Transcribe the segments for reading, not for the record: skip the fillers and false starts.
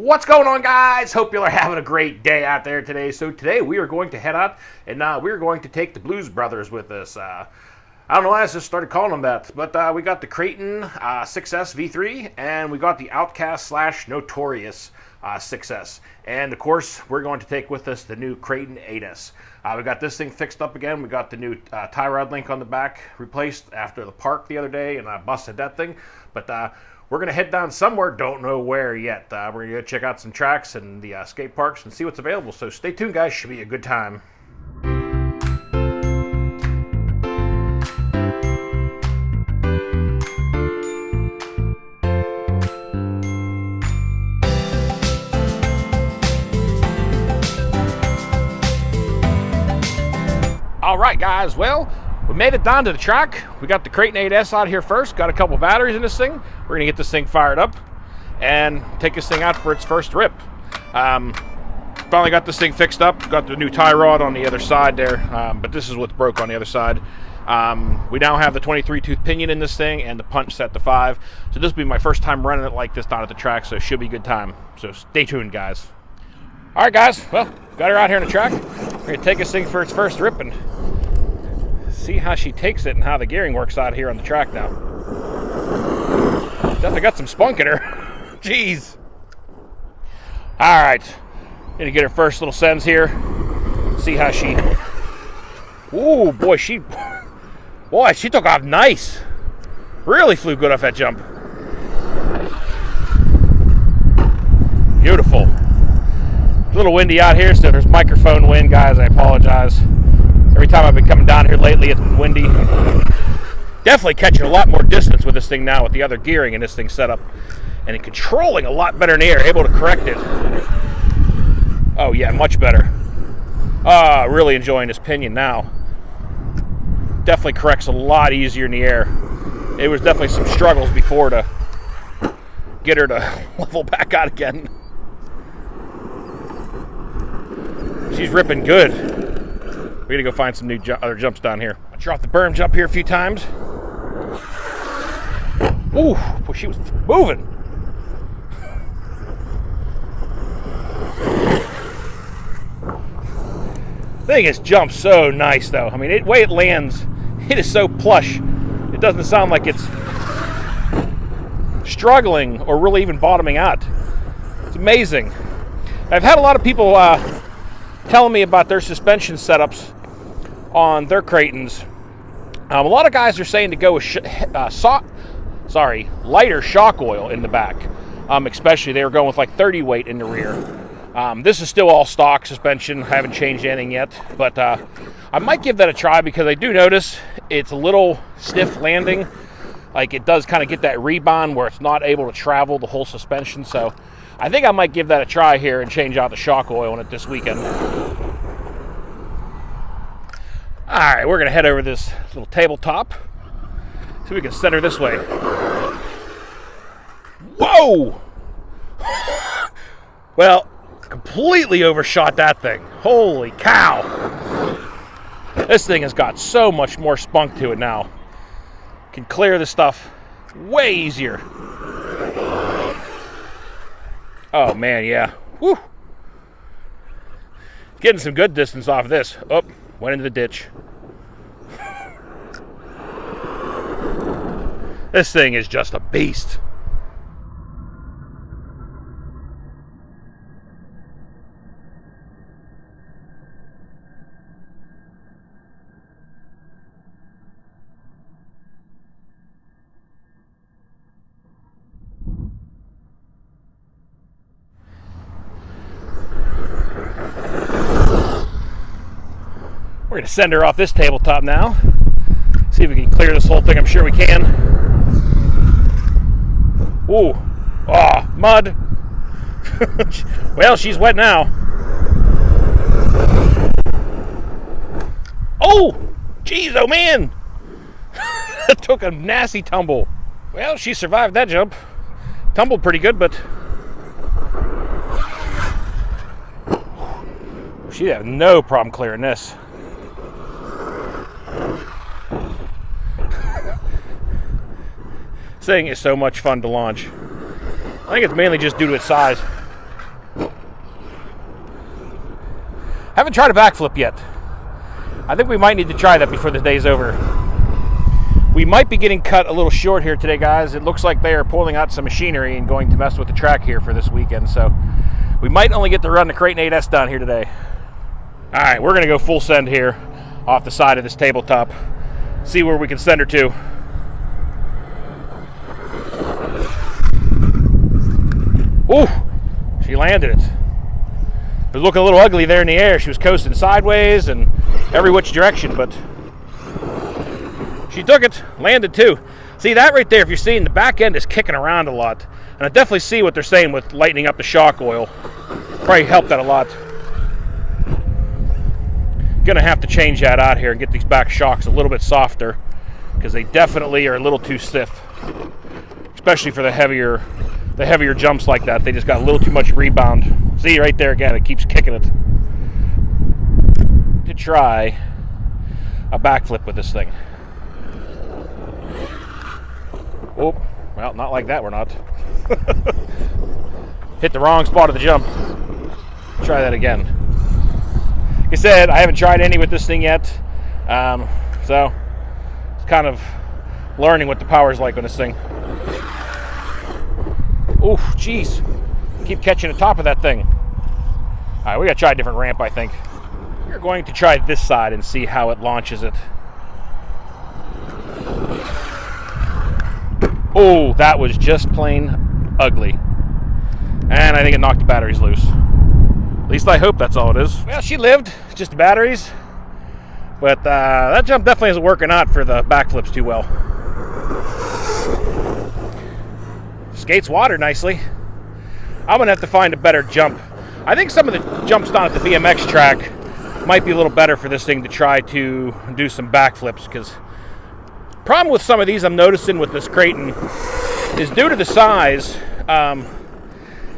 What's going on, guys? Hope you are having a great day out there today. So today we are going to head out and we're going to take the Blues Brothers with us. I don't know why I just started calling them that, but we got the Kraton 6S V3 and we got the Outcast / Notorious 6S. And of course, we're going to take with us the new Kraton 8S. We got this thing fixed up again. We got the new tie rod link on the back replaced after the park the other day, and I busted that thing. But we're going to head down somewhere, don't know where yet. We're going to go check out some tracks and the skate parks and see what's available. So stay tuned, guys. Should be a good time. All right, guys. Well, we made it down to the track. We got the Kraton 8S out here first. Got a couple batteries in this thing. We're gonna get this thing fired up and take this thing out for its first rip. Finally got this thing fixed up. Got the new tie rod on the other side there, but this is what's broke on the other side. We now have the 23 tooth pinion in this thing and the punch set to 5. So this will be my first time running it like this down at the track, so it should be a good time. So stay tuned, guys. All right, guys. Well, got her out here on the track. We're gonna take this thing for its first rip and see how she takes it and how the gearing works out here on the track now. Definitely got some spunk in her. Jeez. All right. Gonna get her first little sends here. See how she... Ooh, boy, she took off nice. Really flew good off that jump. Beautiful. It's a little windy out here, so there's microphone wind, guys. I apologize. Every time I've been coming down here lately, it's been windy. Definitely catching a lot more distance with this thing now with the other gearing and this thing set up. And controlling a lot better in the air, able to correct it. Oh yeah, much better. Really enjoying this pinion now. Definitely corrects a lot easier in the air. It was definitely some struggles before to get her to level back out again. She's ripping good. We gotta go find some new other jumps down here. I dropped the berm jump here a few times. Ooh, boy, she was moving. Thing is jumped so nice though. I mean, the way it lands, it is so plush. It doesn't sound like it's struggling or really even bottoming out. It's amazing. I've had a lot of people telling me about their suspension setups on their Kratons. A lot of guys are saying to go with lighter shock oil in the back. Especially they were going with like 30 weight in the rear. This is still all stock suspension. I haven't changed anything yet, but I might give that a try because I do notice it's a little stiff landing. Like it does kind of get that rebound where it's not able to travel the whole suspension. So I think I might give that a try here and change out the shock oil on it this weekend. All right, we're gonna head over this little tabletop so we can center this way. Whoa! Well, completely overshot that thing. Holy cow! This thing has got so much more spunk to it now. Can clear the stuff way easier. Oh man, yeah. Woo! Getting some good distance off of this. Oh, went into the ditch. This thing is just a beast. We're going to send her off this tabletop now. See if we can clear this whole thing. I'm sure we can. Ooh. Oh, mud. Well, she's wet now. Oh! Jeez, oh man! That took a nasty tumble. Well, she survived that jump. Tumbled pretty good, but she'd have no problem clearing this. This thing is so much fun to launch. I think it's mainly just due to its size. haven't tried a backflip yet. I think we might need to try that before the day's over. We might be getting cut a little short here today, guys. It looks like they are pulling out some machinery and going to mess with the track here for this weekend, so we might only get to run the Kraton 8S down here today. All right, we're gonna go full send here off the side of this tabletop. See where we can send her to. Ooh, she landed it. It was looking a little ugly there in the air. She was coasting sideways and every which direction, but she took it, landed too. See that right there, if you're seeing, the back end is kicking around a lot. And I definitely see what they're saying with lightening up the shock oil. Probably helped that a lot. Gonna have to change that out here and get these back shocks a little bit softer, because they definitely are a little too stiff, especially for the heavier jumps like that. They just got a little too much rebound. See right there again, it keeps kicking it. To try a backflip with this thing. Oh, well, not like that, we're not. Hit the wrong spot of the jump. Try that again. Like I said, I haven't tried any with this thing yet, so it's kind of learning what the power is like on this thing. Oof, jeez. Keep catching the top of that thing. All right, we gotta try a different ramp, I think. We're going to try this side and see how it launches it. Oh, that was just plain ugly. And I think it knocked the batteries loose. At least I hope that's all it is. Well, she lived, just the batteries. But that jump definitely isn't working out for the backflips too well. Skates water nicely. I'm gonna have to find a better jump. I think some of the jumps down at the BMX track might be a little better for this thing to try to do some backflips, because problem with some of these I'm noticing with this Kraton is due to the size,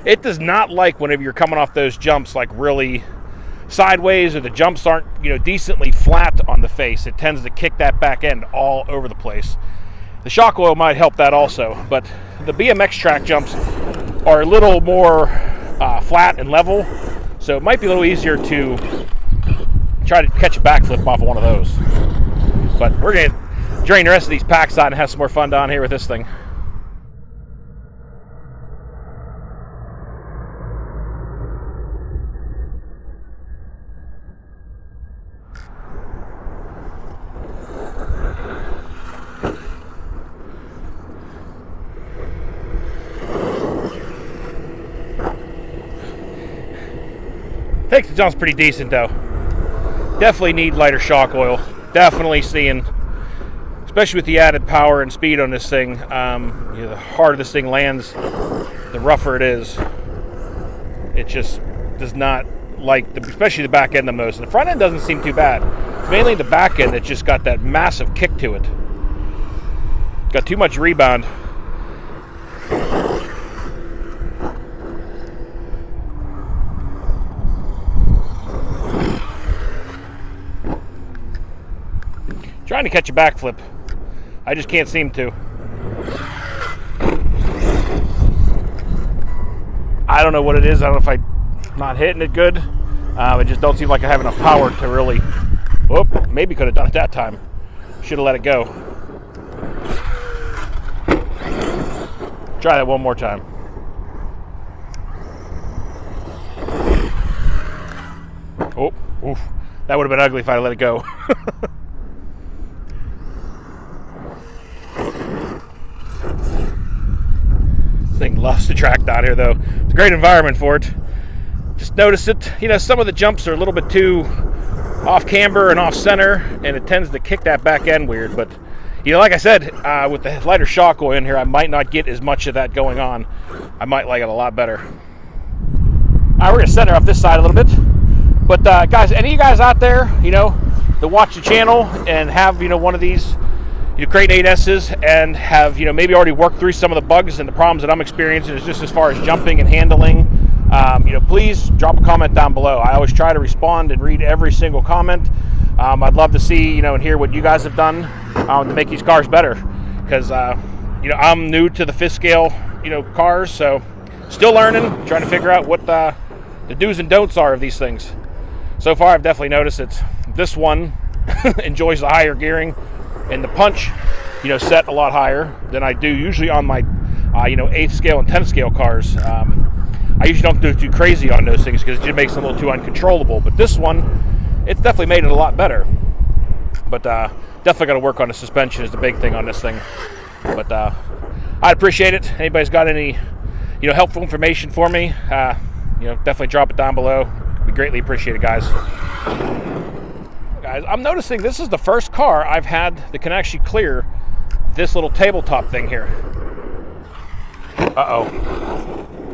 it does not like whenever you're coming off those jumps like really sideways, or the jumps aren't, decently flat on the face. It tends to kick that back end all over the place. The shock oil might help that also, but the BMX track jumps are a little more flat and level, so it might be a little easier to try to catch a backflip off of one of those. But we're going to drain the rest of these packs out and have some more fun down here with this thing. Takes the jumps pretty decent though. Definitely need lighter shock oil. Definitely seeing, especially with the added power and speed on this thing, the harder this thing lands, the rougher it is. It just does not like, especially the back end the most. And the front end doesn't seem too bad. It's mainly the back end that just got that massive kick to it. Got too much rebound. Trying to catch a backflip. I just can't seem to. I don't know what it is. I don't know if I'm not hitting it good. It just don't seem like I have enough power to really... Whoop, maybe could have done it that time. Should have let it go. Try that one more time. Oh, oof. That would have been ugly if I let it go. Thing loves the track down here though. It's a great environment for it. Just notice it, some of the jumps are a little bit too off camber and off center, and it tends to kick that back end weird. But like I said, with the lighter shock oil in here, I might not get as much of that going on. I might like it a lot better. All right, we're gonna center off this side a little bit. But guys, any of you guys out there, that watch the channel and have one of these Kraton 8S's and have maybe already worked through some of the bugs and the problems that I'm experiencing, is just as far as jumping and handling, please drop a comment down below. I always try to respond and read every single comment. I'd love to see and hear what you guys have done to make these cars better, because I'm new to the 5th scale cars, so still learning, trying to figure out what the do's and don'ts are of these things. So far, I've definitely noticed that this one enjoys the higher gearing, and the punch, set a lot higher than I do usually on my, 8th scale and 10th scale cars. I usually don't do too crazy on those things because it just makes them a little too uncontrollable. But this one, it's definitely made it a lot better. But definitely got to work on the suspension is the big thing on this thing. But I'd appreciate it. Anybody's got any, helpful information for me, definitely drop it down below. It'd be greatly appreciated, guys. Guys, I'm noticing this is the first car I've had that can actually clear this little tabletop thing here. Uh-oh.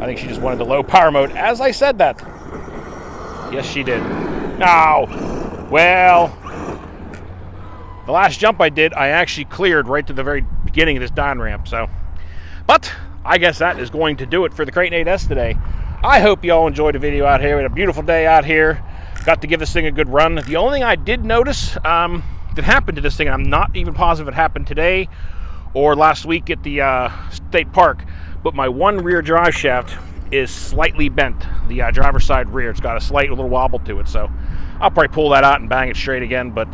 I think she just wanted the low power mode as I said that. Yes, she did. Ow. Well, the last jump I did, I actually cleared right to the very beginning of this down ramp. But I guess that is going to do it for the Kraton 8S today. I hope you all enjoyed the video out here. We had a beautiful day out here. Got to give this thing a good run. The only thing I did notice that happened to this thing, and I'm not even positive it happened today or last week at the state park, but my one rear drive shaft is slightly bent. The driver's side rear, it's got a slight little wobble to it, so I'll probably pull that out and bang it straight again. But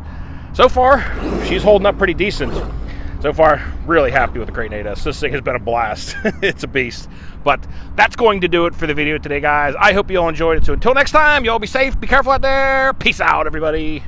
so far, she's holding up pretty decent. So far, really happy with the Kraton 8S. This thing has been a blast. It's a beast. But that's going to do it for the video today, guys. I hope you all enjoyed it. So until next time, you all be safe, be careful out there. Peace out, everybody.